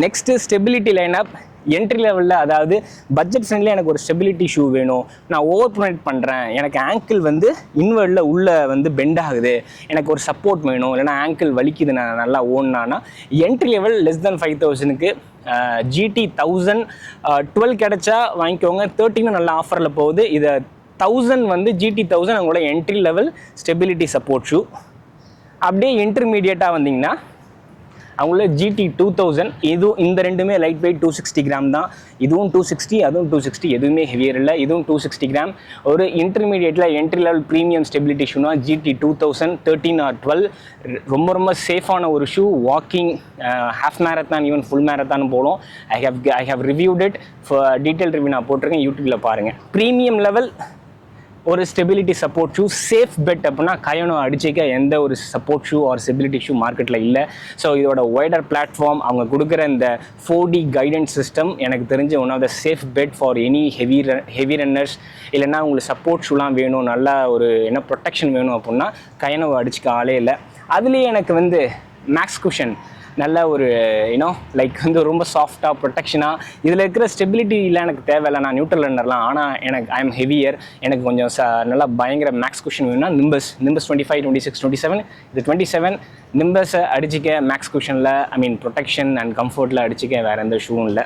Next stability lineup entry லெவலில், அதாவது budget ஃப்ரெண்ட்லியாக எனக்கு ஒரு ஸ்டெபிலிட்டி ஷூ வேணும். நான் ஓவர் ப்ரொனேட் பண்ணுறேன், எனக்கு ஆங்கிள் வந்து இன்வர்டில் உள்ளே வந்து பெண்ட் ஆகுது, எனக்கு ஒரு சப்போர்ட் வேணும், இல்லைனா ஆங்கிள் வலிக்குது, நான் நல்லா ஓடினான்னா என்ட்ரி லெவல் லெஸ் தென் 5000க்கு GT 1012 கிடச்சா வாங்கிக்கோங்க. 13 நல்ல ஆஃபரில் போகுது. இதை 1000 வந்து GT 1000 அவங்களோட entry level stability support shoe. அப்படியே இன்டர்மீடியட்டாக வந்தீங்கன்னா அவங்கள GT 2000. இதுவும் இந்த ரெண்டுமே லைட் வெயிட் 260 கிராம் தான். இதுவும் 260, அதுவும் 260, எதுவுமே ஹெவியர் இல்லை. இதுவும் 260 கிராம். ஒரு இன்டர்மீடியேட்டில் என்ட்ரி லெவல் ப்ரீமியம் ஸ்டெபிலிட்டி ஷூனா GT 2000 13 or 12 ரொம்ப ரொம்ப சேஃபான ஒரு shoe. Walking, half marathon, even full marathon போலும். I have reviewed it. Detail review நான் போட்டிருக்கேன், யூடியூப்பில் பாருங்கள். ப்ரீமியம் லெவல் ஒரு stability support shoe, safe bet அப்படின்னா கயனோ அடிச்சிக்க எந்த ஒரு support shoe or stability shoe மார்க்கெட்டில் இல்லை. ஸோ இதோட வைடர் பிளாட்ஃபார்ம், அவங்க கொடுக்குற இந்த 4D கைடன்ஸ் சிஸ்டம் எனக்கு தெரிஞ்ச one of the safe bet for any heavy runners. இல்லைன்னா உங்களுக்கு சப்போர்ட் ஷூலாம் வேணும், நல்லா ஒரு ப்ரொடெக்ஷன் வேணும் அப்படின்னா கயனோவை அடிச்சிக்க ஆளே இல்லை. அதுலேயே எனக்கு வந்து மேக்ஸ் குஷன் நல்ல ஒரு லைக் வந்து ரொம்ப சாஃப்டாக ப்ரொடெக்ஷனாக, இதில் இருக்கிற ஸ்டெபிலிட்டியில் எனக்கு தேவையில்லை, நான் நியூட்ரல் ரன்னர்லாம். ஆனால் எனக்கு ஐ எம் ஹெவியர், எனக்கு கொஞ்சம் நல்லா பயங்கர மேக்ஸ் குஷன் வேணும்னா நிம்பஸ் 25, 26, 27, இது 27 நிம்பஸை அடிச்சிக்க மேக்ஸ் குஷனில், ப்ரொடெக்ஷன் அண்ட் கம்ஃபர்ட்டில் அடிச்சிக்க வேறு எந்த ஷூவும் இல்லை.